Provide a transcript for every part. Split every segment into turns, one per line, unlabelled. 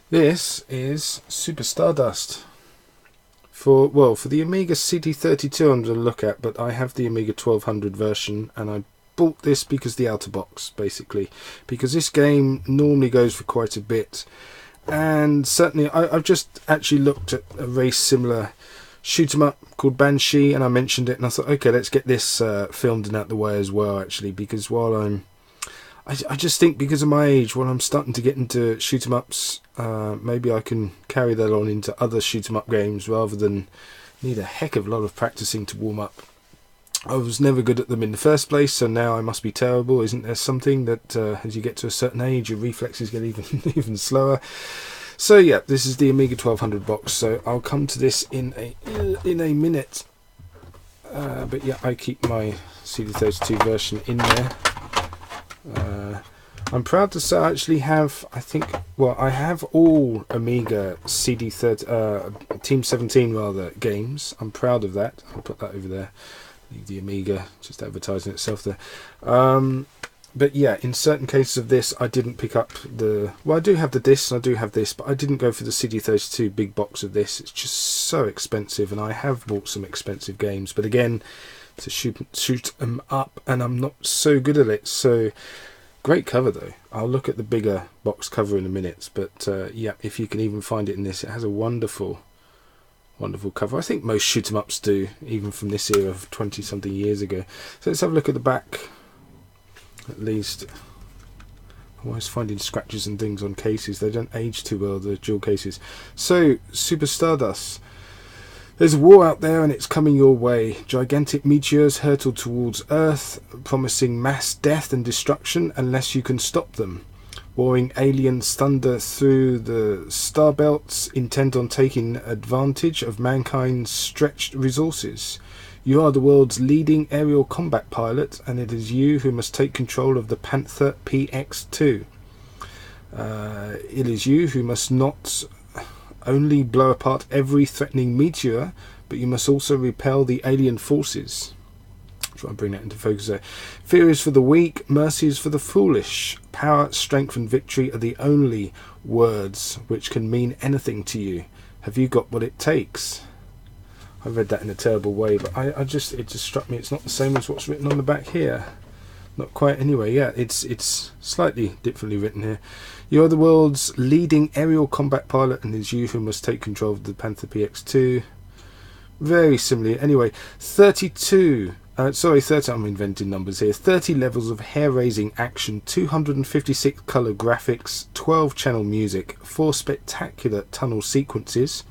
This is Super Stardust for the Amiga CD32 I'm going to look at, but I have the Amiga 1200 version, and I bought this because the outer box, basically, because this game normally goes for quite a bit. And certainly I've just actually looked at a very similar shoot 'em up called Banshee, and I mentioned it, and I thought, okay, let's get this filmed and out the way as well, actually, because while I just think because of my age, when I'm starting to get into shoot 'em ups, maybe I can carry that on into other shoot 'em up games rather than need a heck of a lot of practicing to warm up. I was never good at them in the first place, so now I must be terrible. Isn't there something that as you get to a certain age, your reflexes get even slower? So yeah, this is the Amiga 1200 box. So I'll come to this in a minute. But yeah, I keep my CD32 version in there. I'm proud to say I actually have, I have all Amiga Team 17 rather games. I'm proud of that. I'll put that over there. Leave the Amiga just advertising itself there. But yeah, in certain cases of this, I didn't pick up I do have the discs, and I do have this, but I didn't go for the CD32 big box of this. It's just so expensive, and I have bought some expensive games, but again, to shoot them up, and I'm not so good at it. So great cover though. I'll look at the bigger box cover in a minute, but yeah, if you can even find it in this, it has a wonderful cover. I think most shoot 'em ups do, even from this era of 20 something years ago. So let's have a look at the back. At least I'm always finding scratches and things on cases. They don't age too well, the dual cases. So Super Stardust. There's a war out there and it's coming your way. Gigantic meteors hurtle towards Earth, promising mass death and destruction unless you can stop them. Warring aliens thunder through the star belts, intent on taking advantage of mankind's stretched resources. You are the world's leading aerial combat pilot, and it is you who must take control of the Panther PX2. It is you who must not only blow apart every threatening meteor, but you must also repel the alien forces. Try and bring that into focus there. Fear is for the weak, mercy is for the foolish. Power, strength and victory are the only words which can mean anything to you. Have you got what it takes? I read that in a terrible way, but it just struck me it's not the same as what's written on the back here. Not quite anyway. Yeah, it's slightly differently written here. You are the world's leading aerial combat pilot, and it is you who must take control of the Panther PX2. Very similar. Anyway, 30, I'm inventing numbers here. 30 levels of hair-raising action, 256 colour graphics, 12 channel music, 4 spectacular tunnel sequences,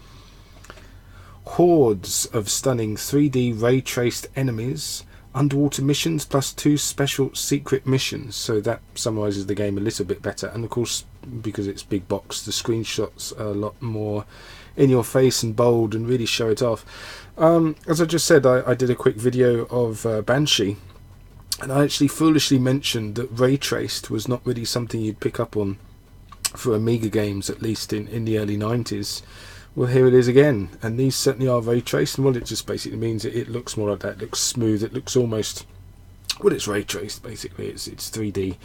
hordes of stunning 3D ray-traced enemies, underwater missions plus 2 special secret missions. So that summarises the game a little bit better. And of course, because it's big box, the screenshots are a lot more in your face and bold and really show it off. As I just said, I did a quick video of Banshee, and I actually foolishly mentioned that ray traced was not really something you'd pick up on for Amiga games, at least in the early 90s. Well, here it is again, and these certainly are ray traced, and what it just basically means, it looks more like that. It looks smooth. It looks almost, well, it's ray traced basically. It's 3D,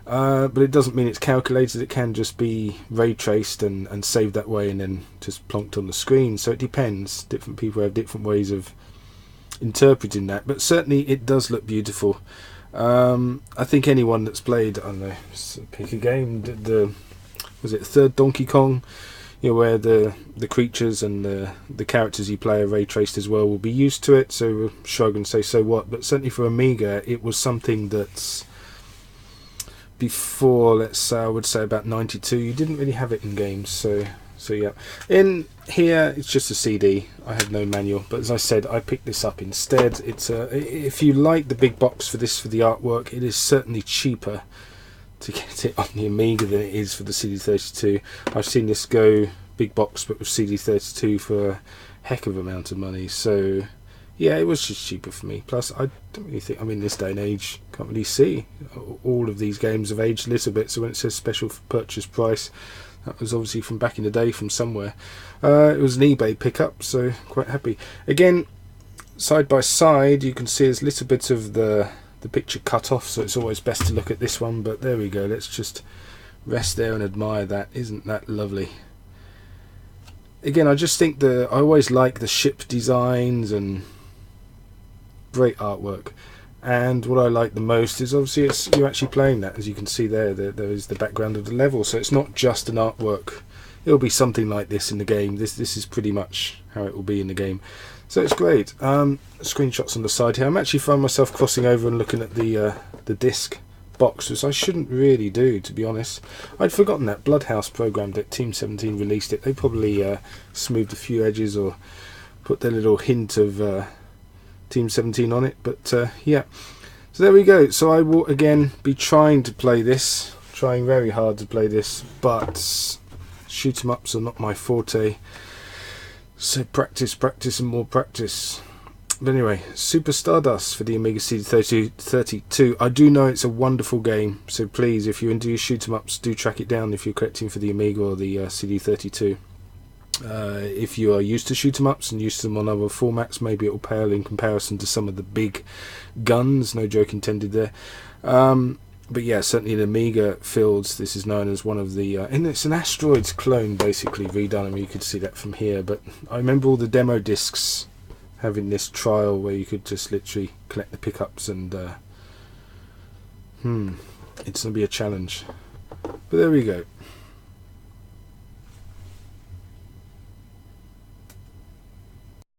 but it doesn't mean it's calculated. It can just be ray traced and saved that way, and then just plonked on the screen. So it depends. Different people have different ways of interpreting that, but certainly it does look beautiful. I think anyone that's played, I don't know, pick a game. Was it third Donkey Kong? You know, where the creatures and the characters you play are ray traced as well, will be used to it, so shrug and say so what. But certainly for Amiga, it was something that's before, let's say, I would say about 92, you didn't really have it in games. So yeah. In here, it's just a CD. I have no manual, but as I said, I picked this up instead. It's if you like the big box for the artwork, it is certainly cheaper to get it on the Amiga than it is for the CD32. I've seen this go big box but with CD32 for a heck of an amount of money. So yeah, it was just cheaper for me. Plus, I don't really think, in this day and age, can't really see. All of these games have aged a little bit, so when it says special purchase price, that was obviously from back in the day from somewhere. It was an eBay pickup, so quite happy. Again, side by side, you can see there's a little bit of the picture cut off, so it's always best to look at this one, but there we go. Let's just rest there and admire that. Isn't that lovely? Again, I just think I always like the ship designs and great artwork. And what I like the most is obviously you're actually playing that. As you can see there is the background of the level, so it's not just an artwork. It'll be something like this in the game. This is pretty much how it will be in the game. So it's great. Screenshots on the side here. I'm actually finding myself crossing over and looking at the disc box, which I shouldn't really do, to be honest. I'd forgotten that Bloodhouse programmed it. Team 17 released it. They probably smoothed a few edges or put their little hint of Team 17 on it, but yeah, so there we go. So I will again be trying very hard to play this, but shoot 'em ups are not my forte, so practice and more practice. But anyway, Super Stardust for the Amiga CD32. I do know it's a wonderful game, so please, if you're into your shoot 'em ups, do track it down if you're collecting for the Amiga or the CD32. If you are used to shoot 'em ups and used to them on other formats, maybe it will pale in comparison to some of the big guns, no joke intended there. But yeah, certainly in Amiga fields, this is known as one of the and it's an Asteroids clone basically redone. I mean, you could see that from here, but I remember all the demo discs having this trial where you could just literally collect the pickups, and it's going to be a challenge, but there we go.